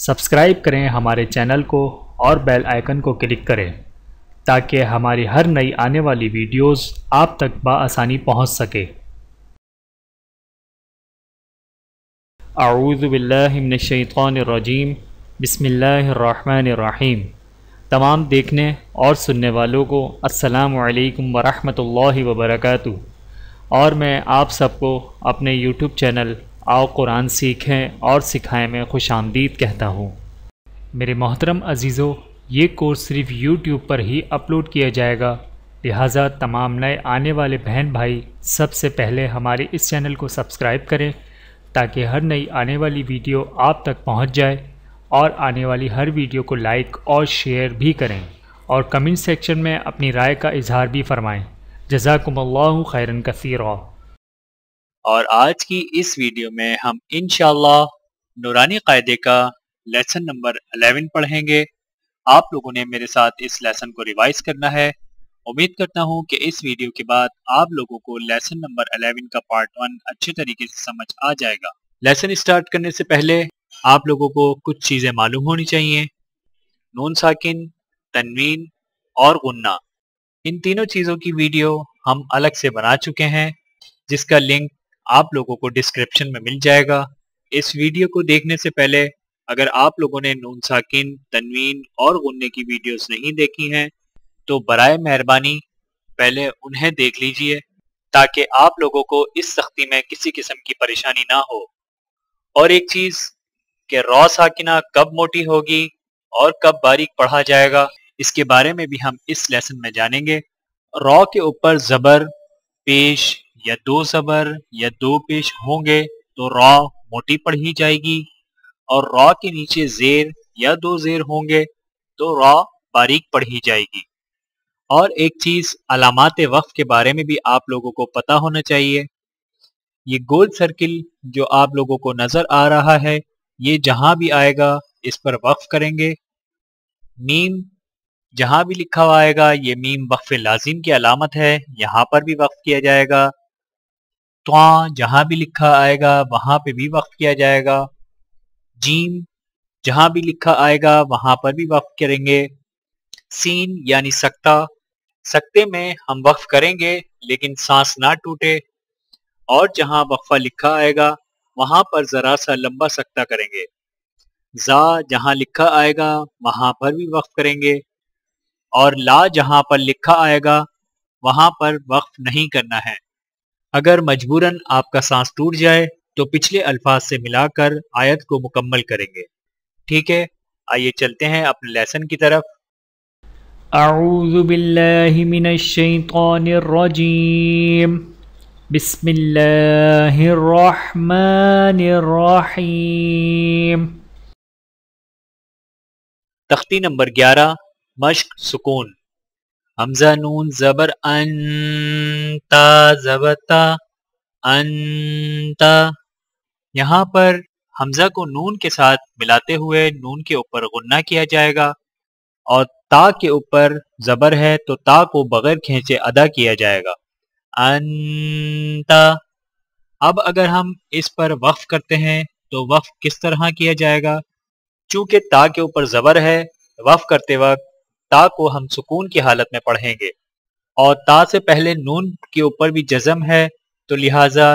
Subscribe کریں ہمارے channel کو اور بیل آئیکن کو کلک کریں تاکہ ہماری ہر نئی آنے والی ویڈیوز آپ تک بآسانی پہنچ سکے۔ اعوذ باللہ من الشیطان الرجیم، بسم اللہ الرحمن الرحیم۔ تمام دیکھنے اور سننے والوں کو السلام علیکم ورحمۃ اللہ وبرکاتہ، اور میں آپ سب کو اپنے یوٹیوب چینل آؤ قرآن سیکھیں اور سکھائیں میں خوش آمدید کہتا ہوں۔ میرے محترم عزیزو، یہ کورس صرف یوٹیوب پر ہی اپلوڈ کیا جائے گا، لہٰذا تمام نئے آنے والے بہن بھائی سب سے پہلے ہمارے اس چینل کو سبسکرائب کریں تاکہ ہر نئی آنے والی ویڈیو آپ تک پہنچ جائے، اور آنے والی ہر ویڈیو کو لائک اور شیئر بھی کریں، اور کمنٹ سیکشن میں اپنی رائے کا اظہار بھی فرمائیں۔ جزاکم اللہ خیرا کثیرا۔ اور آج کی اس ویڈیو میں ہم انشاءاللہ نورانی قاعدے کا لیسن نمبر 11 پڑھیں گے۔ آپ لوگوں نے میرے ساتھ اس لیسن کو ریوائز کرنا ہے۔ امید کرتا ہوں کہ اس ویڈیو کے بعد آپ لوگوں کو لیسن نمبر 11 کا پارٹ 1 اچھے طریقے سے سمجھ آ جائے گا۔ لیسن اسٹارٹ کرنے سے پہلے آپ لوگوں کو کچھ چیزیں معلوم ہونی چاہیے۔ نون ساکن، تنوین اور غنہ، ان تینوں چیزوں کی ویڈیو ہم الگ سے بنا چکے ہیں، جس کا لنک آپ لوگوں کو ڈسکرپشن میں مل جائے گا۔ اس ویڈیو کو دیکھنے سے پہلے اگر آپ لوگوں نے نون ساکن، تنوین اور غنے کی ویڈیوز نہیں دیکھی ہیں تو برائے مہربانی پہلے انہیں دیکھ لیجئے تاکہ آپ لوگوں کو اس سختی میں کسی قسم کی پریشانی نہ ہو۔ اور ایک چیز کہ را ساکنہ کب موٹی ہوگی اور کب باریک پڑھا جائے گا، اس کے بارے میں بھی ہم اس لیسن میں جانیں گے۔ را کے اوپر زبر پیش یا دو زبر یا دو پیش ہوں گے تو را موٹی پڑھی جائے گی، اور را کے نیچے زیر یا دو زیر ہوں گے تو را باریک پڑھی جائے گی۔ اور ایک چیز علامات وقف کے بارے میں بھی آپ لوگوں کو پتہ ہونا چاہیے۔ یہ گول سرکل جو آپ لوگوں کو نظر آ رہا ہے، یہ جہاں بھی آئے گا اس پر وقف کریں گے۔ میم جہاں بھی لکھا ہوا آئے گا، یہ میم وقف لازم کی علامت ہے، یہاں پر بھی وقف کیا جائے گا۔ تواں جہاں بھی لکھا آئے گا وہاں پہ بھی وقف کیا جائے گا۔ جیم جہاں بھی لکھا آئے گا وہاں پر بھی وقف کریں گے۔ سین یعنی سکتہ، سکتے میں ہم وقف کریں گے لیکن سانس نہ ٹوٹے، اور جہاں وقفہ لکھا آئے گا وہاں پر ذرا سا لمبا سکتہ کریں گے۔ زا جہاں لکھا آئے گا وہاں پر بھی وقف کریں گے، اور لا جہاں پر لکھا آئے گا وہاں پر وقف نہیں کرنا ہے۔ اگر مجبوراً آپ کا سانس ٹوٹ جائے تو پچھلے الفاظ سے ملا کر آیت کو مکمل کریں گے۔ ٹھیک ہے، آئیے چلتے ہیں اپنے لیسن کی طرف۔ اعوذ باللہ من الشیطان الرجیم، بسم اللہ الرحمن الرحیم۔ تختی نمبر 11، مشق سکون۔ حمزہ نون زبر ان، تا زبر تا، انتا۔ یہاں پر حمزہ کو نون کے ساتھ ملاتے ہوئے نون کے اوپر غنہ کیا جائے گا، اور تا کے اوپر زبر ہے تو تا کو بغیر کھینچے ادا کیا جائے گا، انتا۔ اب اگر ہم اس پر وقف کرتے ہیں تو وقف کس طرح کیا جائے گا؟ چونکہ تا کے اوپر زبر ہے، وقف کرتے وقت تا کو ہم سکون کی حالت میں پڑھیں گے، اور تا سے پہلے نون کے اوپر بھی جزم ہے تو لہٰذا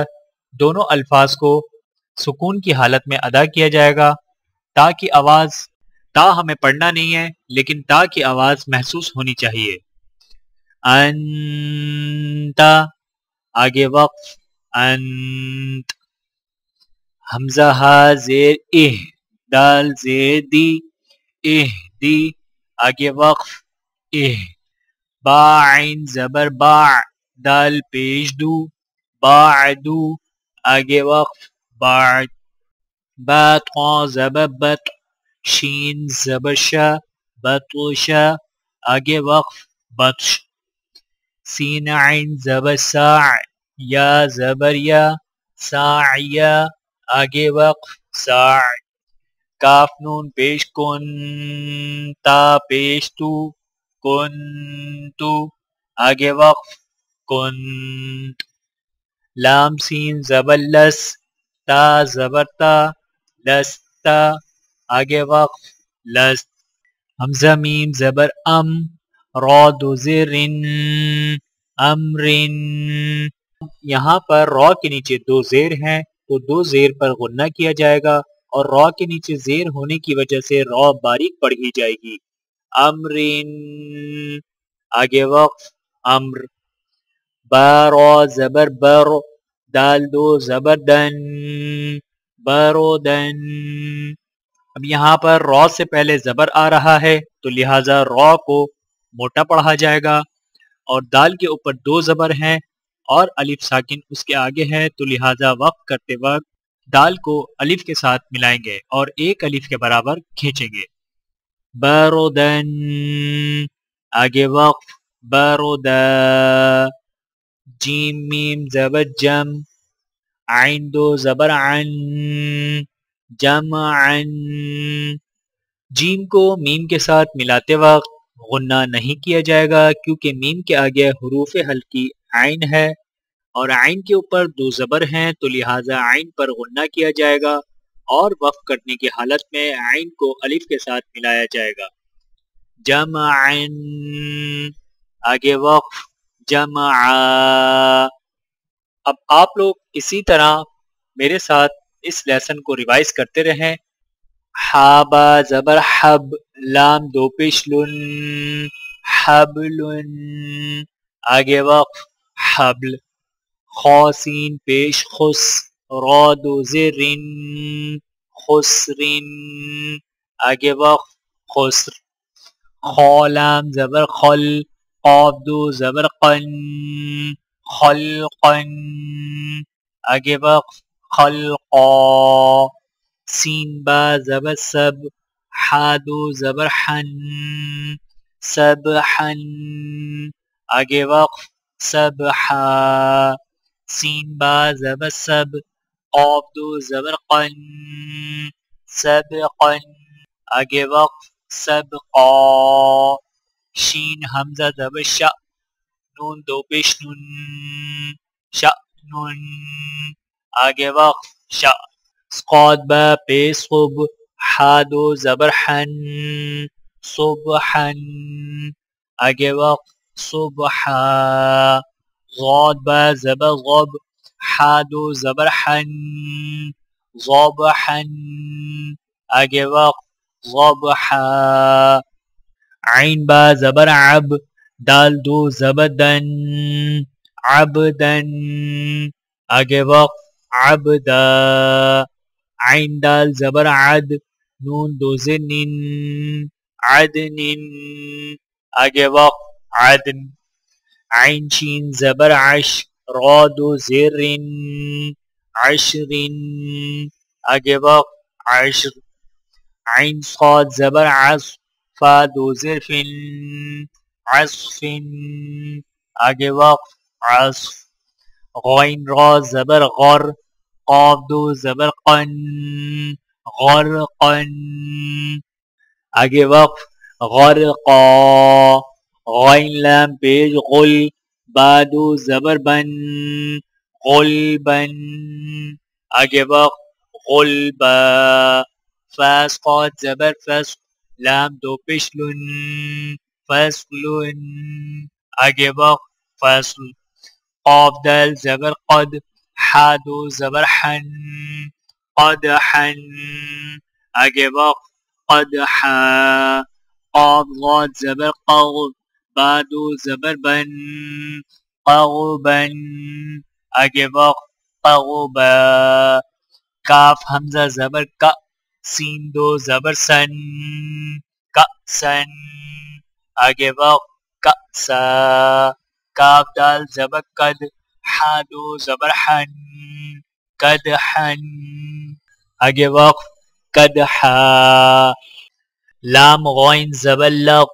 دونوں الفاظ کو سکون کی حالت میں ادا کیا جائے گا۔ تا کی آواز، تا ہمیں پڑھنا نہیں ہے لیکن تا کی آواز محسوس ہونی چاہیے۔ انتا، آگے وقف انت۔ حمزہ ہا زیر اہ، دال زیر دی، اہ دی، آگے وقف اہ۔ با عین زبر با، دال پیش دو، باعدو، آگے وقف بعد۔ با طا زبر بط، شین زبر شا، بطشا، آگے وقف بطش۔ سین عین زبر ساع، یا زبر یا، ساعیا، آگے وقف ساع۔ کاف نون پیش کن، تا پیش تو، کنتو، آگے وقف کنت۔ لام سین زبر لس، تا زبر تا، لستا، آگے وقف لست. حمزہ میم زبر را دو زیر امرن. یہاں پر را کے نیچے دو زیر ہیں تو دو زیر پر غنہ کیا جائے گا اور را کے نیچے زیر ہونے کی وجہ سے را باریک پڑھی جائے گی. امرن. آگے وقف امر. را زبر بر دال دو زبر دن برودن. اب یہاں پر را سے پہلے زبر آ رہا ہے تو لہٰذا را کو موٹا پڑھا جائے گا اور دال کے اوپر دو زبر ہیں اور الف ساکن اس کے آگے ہے تو لہٰذا وقف کرتے وقت دال کو الف کے ساتھ ملائیں گے اور ایک الف کے برابر کھینچیں گے. برودن. آگے وقف برودا. جیم میم زبر جم عین دو زبر عن جمعن. جیم کو میم کے ساتھ ملاتے وقت غنہ نہیں کیا جائے گا کیونکہ میم کے آگے حروف حلقی عین ہے اور عین کے اوپر دو زبر ہیں تو لہٰذا عین پر غنہ کیا جائے گا اور وقف کرنے کی حالت میں عین کو الف کے ساتھ ملایا جائے گا. جمعن. آگے وقف جمع. اب آپ لوگ اسی طرح میرے ساتھ اس لیسن کو ریوائز کرتے رہیں. حابا زبر حب لام دو پیش لن حبلن. آگے وقف حبل. خوسین پیش خس را دو زرن خسرن. آگے وقف خسر. خالام زبر خل قاف دو زبر قن خلقن. آگے وقف خلقا. سین با زبر سب حادو زبر حن سبحن. آگے وقف سبحا. سین با زبر سب قاف دو زبر قن سبقن. آگے وقف سبقا. شین حمزہ زبر شا نون دو پیش نون شأنن. آگے وقف شا. صاد با پیش صب حادو زبر حن صبحن. آگے وقف صبحا. ضاد با زبر غب حادو زبر حن ضبحن. آگے وقف ضبحا. عین با زبر عب دال دو زبر دن عبدن. آگے وقف عبدا. عین دال زبر عد نون دو زنن عدن. آگے وقف عدن. عین شین زبر عش را دو زرن عشرن. آگے وقف عشر. عین صاد زبر عص فا دو زرفن عصفن. آگے وقف عصف. غین را زبر غر قاف دو زبر قن غرقن. آگے وقف غرقا. غین لام پیش غل بادو زبر بن غلبن. آگے وقف غلبا. فاس قاد زبر فسق لام دو پیش لن فسلن. آگے وقف فسل. قاف دال زبر قد حادو زبر حن قدحن. آگے وقف قدحا. قاف ضاد زبر قغ بادو زبر بن قغبن. آگے وقف قغبا. کاف حمزہ زبر کا سین دو زبر سن کأسن. آگے وقف کأسا. کاف دال زبر قد حادو زبر حن قدحن. آگے وقف قدحا. لام غین زبر لغ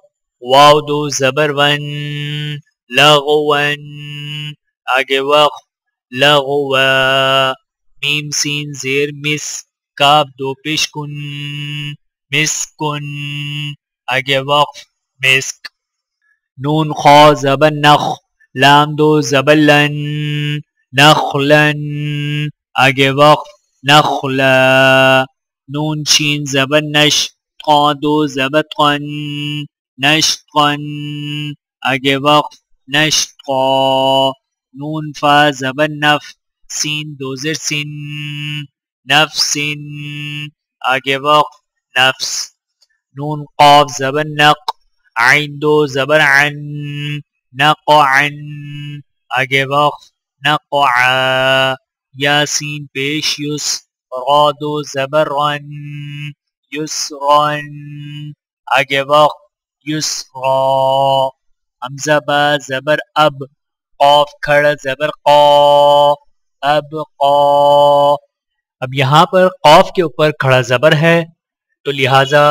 واو دو زبر ون لغون. آگے وقف لغوا. میم سین زیر مس کاف دو پیش کن مسکن. آگے وقف مسک. نون خا زبر نخ لام دو زبر لن نخلن. آگے وقف نخلا. نون شین زبر نش قا دو زبر قن نشقن آگے وقف نشقا نون فا زبر نف سین دو زر سن نفس آگے وقف نفس نون قاف زبر نق عین دو زبر عن نقعن آگے وقف نقع یاسین پیش یس را دو زبر رن یسرن آگے وقت یسرا حمزہ با زبر اب قاف کھڑا زبر قا اب قا اب یہاں پر قاف کے اوپر کھڑا زبر ہے تو لہٰذا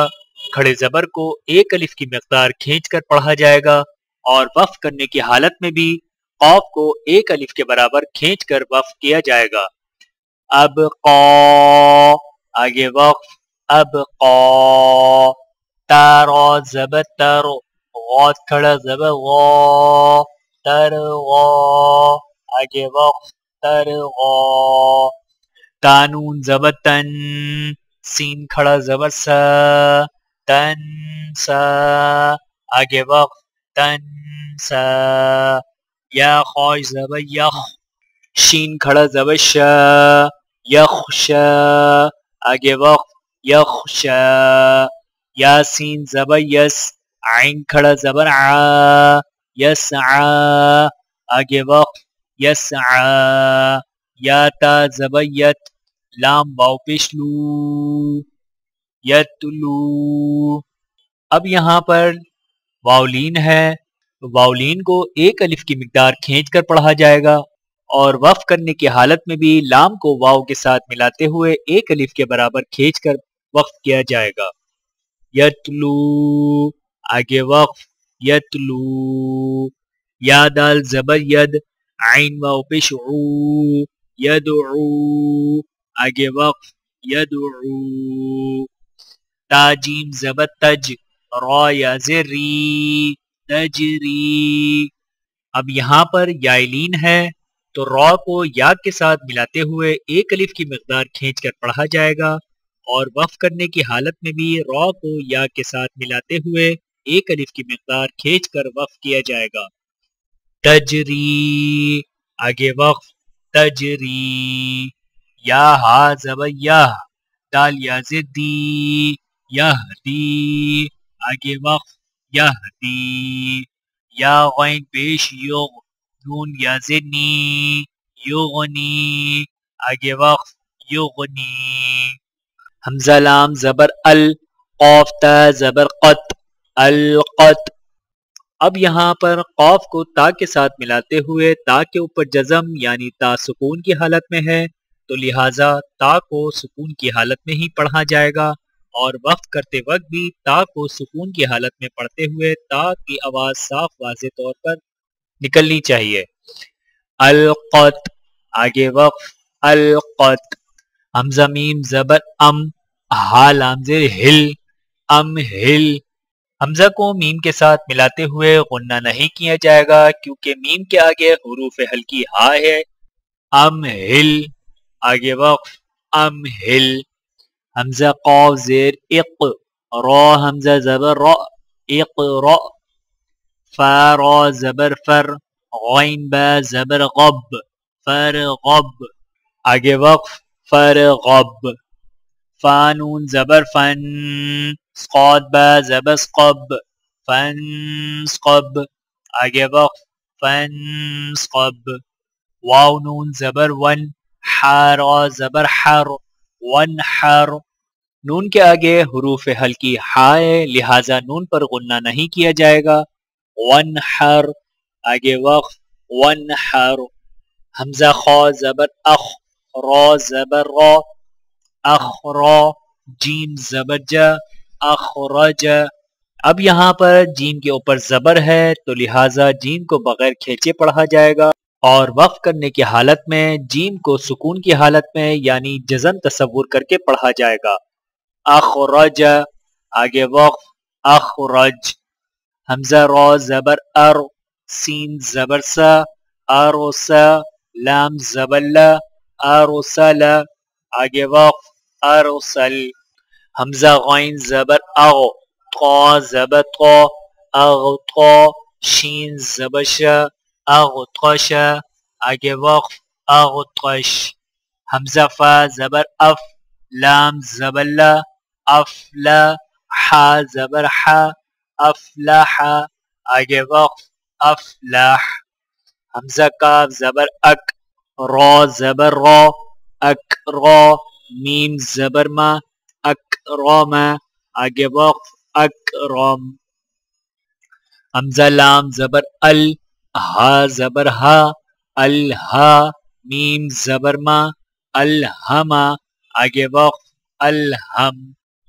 کھڑے زبر کو ایک الف کی مقدار کھینچ کر پڑھا جائے گا اور وقف کرنے کی حالت میں بھی قاف کو ایک الف کے برابر کھینچ کر وقف کیا جائے گا اب قا آگے وقف اب قا تارا زبر تر غاد کھڑا زبر غا تر غا آگے وقف تر غا تانون زبر تن سین کھڑا زبر سا تن سا آگے وقف تن سا یا خوش زبر یخ شین کھڑا زبر شا یخشا آگے وقف یخشا یاسین زبر یس عین کھڑا زبر ع یسعا آگے وقف یسعا یا تا زبر یت لام واو پیش لو یتلو اب یہاں پر واولین ہے تو واولین کو ایک الف کی مقدار کھینچ کر پڑھا جائے گا اور وقف کرنے کی حالت میں بھی لام کو واو کے ساتھ ملاتے ہوئے ایک الف کے برابر کھینچ کر وقف کیا جائے گا یتلو آگے وقف یتلو یا دال زبر ید عین واو پیش عو یدعو آگے وقف یدعو تا جیم زبر تج را یا زری تجری اب یہاں پر یائلین ہے تو را کو یا کے ساتھ ملاتے ہوئے ایک الف کی مقدار کھینچ کر پڑھا جائے گا اور وقف کرنے کی حالت میں بھی را کو یا کے ساتھ ملاتے ہوئے ایک الف کی مقدار کھینچ کر وقف کیا جائے گا تجری آگے وقف تجری یا ہا زبر یا دال یا زدی یہدی آگے وقف یہدی یا غین پیش یغ نون یا زنی یغنی آگے وقف یغنی حمزہ لام زبر ال قاف تا زبر قط القط اب یہاں پر قاف کو تا کے ساتھ ملاتے ہوئے تا کے اوپر جزم یعنی تا سکون کی حالت میں ہے تو لہٰذا تا کو سکون کی حالت میں ہی پڑھا جائے گا اور وقف کرتے وقت بھی تا کو سکون کی حالت میں پڑھتے ہوئے تا کی آواز صاف واضح طور پر نکلنی چاہیے القط آگے وقف القط حمزہ میم زبر ام ہا لام زیر ہل ام ہل حمزہ کو میم کے ساتھ ملاتے ہوئے غنہ نہیں کیا جائے گا کیونکہ میم کے آگے حروف ہلکی ہا ہے ام ہل آگے وقف ام ہل حمزہ قاف زیر اق را حمزہ زبر را اقرا فا را زبر فر غین با زبر غب فرغب آگے وقف فرغب فانون زبر فن صاد با زبر سقب فنسقب آگے وقف فنسقب واو نون زبر ون حارا زبر حر ونحر نون کے آگے حروف ہلکی ہائے لہٰذا نون پر غنہ نہیں کیا جائے گا ونحر آگے وقف ونحر حمزہ خا زبر اخ را زبر را اخرا جیم زبر جا اخرج اب یہاں پر جیم کے اوپر زبر ہے تو لہٰذا جیم کو بغیر کھینچے پڑھا جائے گا اور وقف کرنے کی حالت میں جیم کو سکون کی حالت میں یعنی جزم تصور کر کے پڑھا جائے گا اخرج آگے وقف اخرج حمزہ را زبر ار سین زبر سا ارسا لام زبر لا ارسل آگے وقف ارسل حمزہ غین زبر اغ طا زبر طا اغطا شین زبر شا اغطش آگے وقف اغطش حمزہ فا زبر اف لام زبر لا افلا حا زبر حا افلح آگے وقف افلح حمزہ کاف زبر اک را زبر را اک را میم زبر ما اکرام آگے وقف اکرام حمزہ لام زبر ال ہا زبر ہا الہا میم زبر ما الہما آگے وقف الہم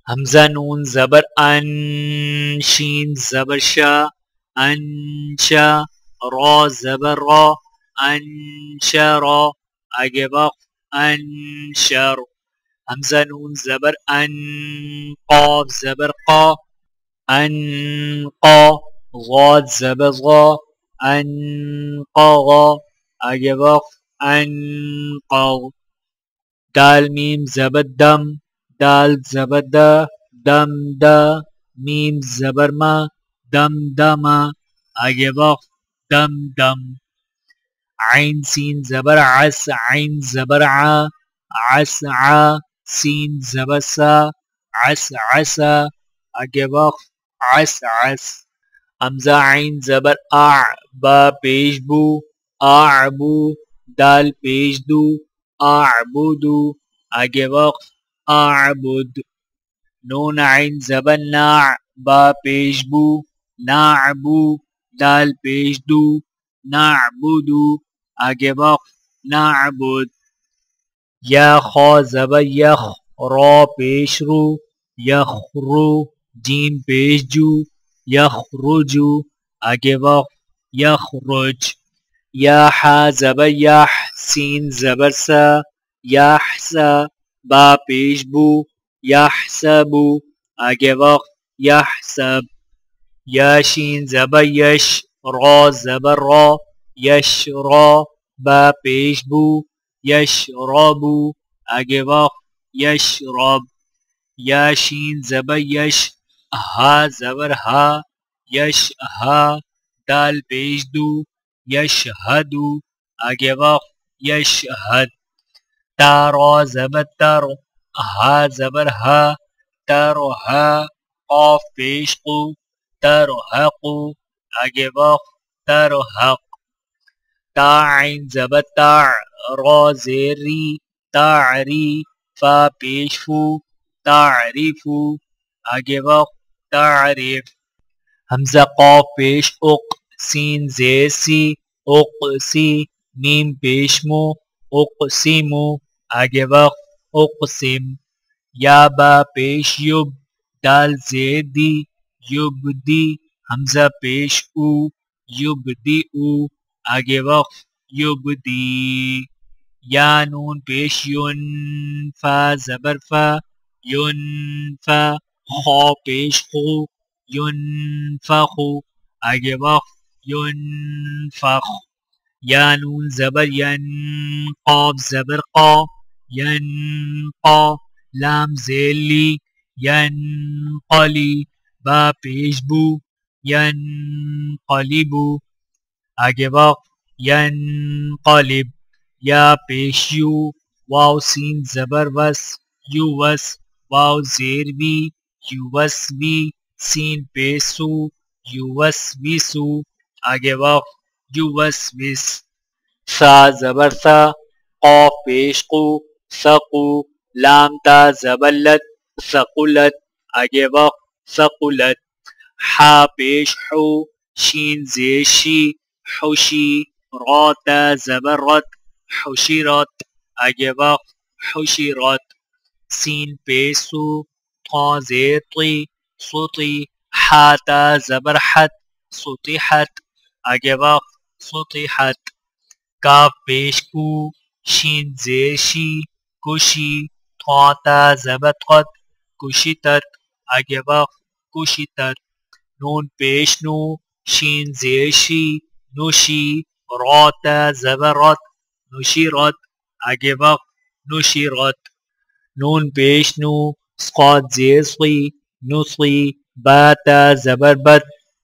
حمزہ نون زبر ان شین زبر شا انشا را زبر را انشرا آگے وقف انشر حمزہ نون زبر ان قاف زبر قا انقا غاد زبر غا انقاغا آگے وقف انقاغ دال میم زبر دم دال زبر دا دم دا میم زبر ما دم دما آگے وقف دم دم عین سین زبر عس عین زبر ع عس ع سین زبر سا عس عسا آگے وقف عس عس حمزہ عین زبر اع با پیش بو اعبو دال پیش دو اعبدو آگے وقف اعبد نون عین زبر ناع با پیش بو نعبو دال پیش دو نعبدو آگے وقف نعبد یا خا زبر یخ را پیش رو یخرو جیم پیش جو یخرجو آگے وقف یخرج یا حا زبر یح سین زبر سا یحسا با پیش بو یحسبو آگے وقف یحسب یا شین زبر یش را زبر را یشرا با پیش بو یشربو آگے وقف یشرب یا شین زبر یش ہا زبر ہا یش ہا دال پیش دو یشہدو آگے وقف یشہد تارا زبر تر ہا زبر ہا ترہا قاف پیش قو ترہقو آگے وقف ترہق تا عین زبر تاع را زیر ری تعری فا پیش فو تعریفو آگے وقف تعریف حمزہ قاف پیش اق سین زیر سی اقسی میم پیش مو اقسیمو آگے وقف اقسم یا با پیش یب دال زیر دی یبدی حمزہ پیش او یبدی او آگے وقف یبدی یا نون پیش یون فا زبر فا ینفا خا پیش خو ینفخو آگے وقف ینفخ یا نون زبر ین قاف زبر قا ینقا لام زیر لی ینقلی با پیش بو ینقلبو آگے وقف ینقلب یا پیش یو واو سین زبر وس یو وس واو زیر وی یو وس وی سین پیسو یو وس ویسو آگے وقف یو وس ویس سا زبر سا قاف پیش قو سقو لام تا زبر لت ثقلت آگے وقف ثقلت حا پیش حو شین زیر شی حشی را تا زبر رت حشرت آگے وقف حشرت سین پیسو طا زیر طی سطی حا تا زبر حت سطحت آگے وقف سطحت کاف پیش کو شین زیر شی کشی طا تا زبر قد کشتت آگے وقف کشتت نون پیش نو شین زیر شی نشی را تا زبر رت نشرت آگے وقف نشرت نون پیش نو صاد زیر صی نصی بات زبر بت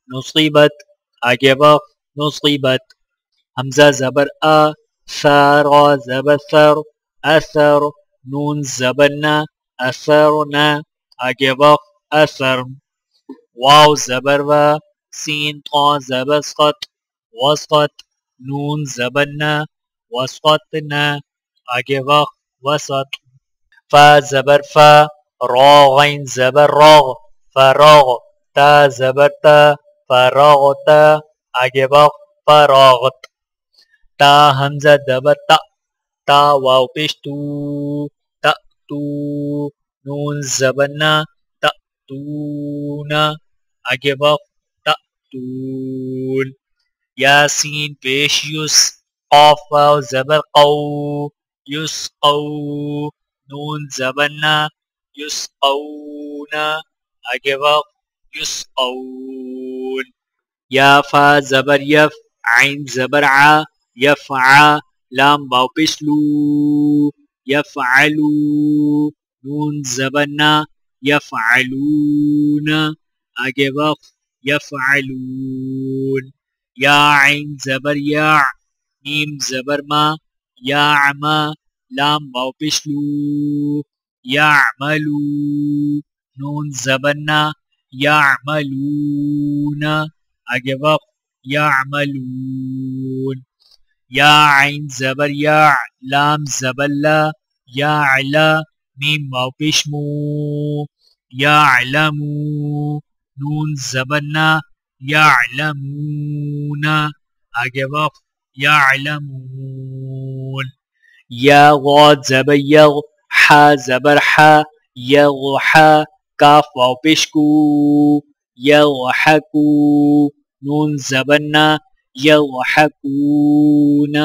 نصیبت آگے وقف نصیبت حمزہ زبر ثا را زبر ثر اثر نون زبر نا اثرنا آگے وقف اثر واو زبر و سین طا زبر سقط وسقط نون زبر نا وسقطنا آگے وقف وسط فا زبر فا را غین زبر راغ فراغ تا زبر تا فراغتا آگے وقف فراغت تا حمزہ زبر تا تا واو پیش تو تا تو نون زبر نا تا تونا آگے وقف تا تون یاسین پیش یس قاف واو زبر قو یس قو نون زبر نا یس قونا آگے وقف یس قون یا فا زبر یف عین زبر ع یفع لام واو پیش لو یفعلو نون زبر نا یفعلون آگے وقف یفعلون یا عین زبر یا میم زبر ما یعما لام واو پیش لو یعملو نون زبر نا یعملون آگے وقف یعملون یا عین زبر یا لام زبر لا یعلا میم واو پیش مو یعلمو نون زبر نا یعلمون آگے وقف یعلمون یا غاد زبر یغ حا زبر حا یغحا کاف واو پیش کو یغحکو نون زبر نا یضحکون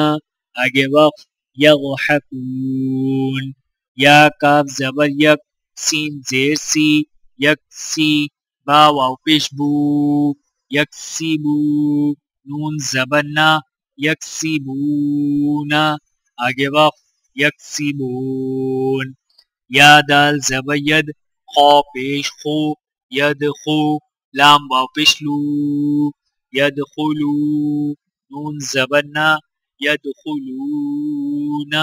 آگے وقف یضحکون یا کاف زبر یک سین زیر سی یک سی با واو پیش بو یک سی بو نون زبر نا یک سی بونا آگے وقف یک سی بون یا دال زبر ید خا پیش خو ید خو لام واو پیش لو یدخلو نون زبر نا یدخلون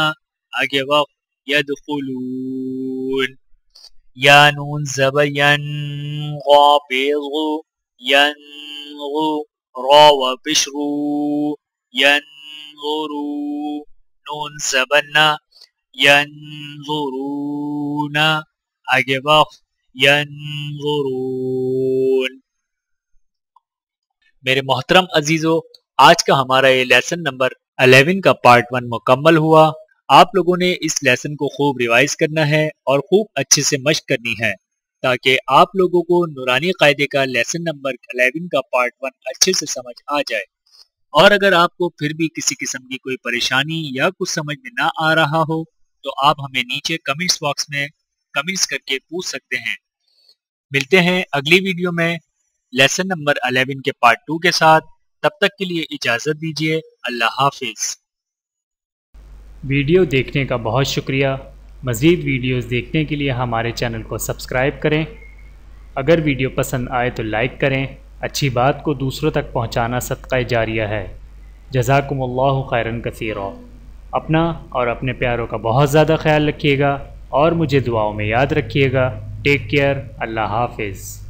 آگے وقت یدخلون یا نون زبر ین غا پیغو ینغو را و پشرو ینغرو نون زبر نا ینظرون آگے وقت ینظرون میرے محترم عزیزو آج کا ہمارا یہ لیسن نمبر 11 کا پارٹ 1 مکمل ہوا آپ لوگوں نے اس لیسن کو خوب ریوائز کرنا ہے اور خوب اچھے سے مشق کرنی ہے تاکہ آپ لوگوں کو نورانی قاعدے کا لیسن نمبر 11 کا پارٹ 1 اچھے سے سمجھ آ جائے اور اگر آپ کو پھر بھی کسی قسم کی کوئی پریشانی یا کچھ سمجھ میں نہ آ رہا ہو تو آپ ہمیں نیچے کمنٹس باکس میں کمنٹس کر کے پوچھ سکتے ہیں ملتے ہیں اگلی ویڈیو میں لیسن نمبر 11 کے پارٹ 2 کے ساتھ تب تک کے لیے اجازت دیجیے اللہ حافظ ویڈیو دیکھنے کا بہت شکریہ مزید ویڈیوز دیکھنے کے لیے ہمارے چینل کو سبسکرائب کریں اگر ویڈیو پسند آئے تو لائک کریں اچھی بات کو دوسروں تک پہنچانا صدقہ جاریہ ہے جزاکم اللہ خیرا کثیرا اپنا اور اپنے پیاروں کا بہت زیادہ خیال رکھیے گا اور مجھے دعاؤں میں یاد رکھیے گا ٹیک کیئر اللہ حافظ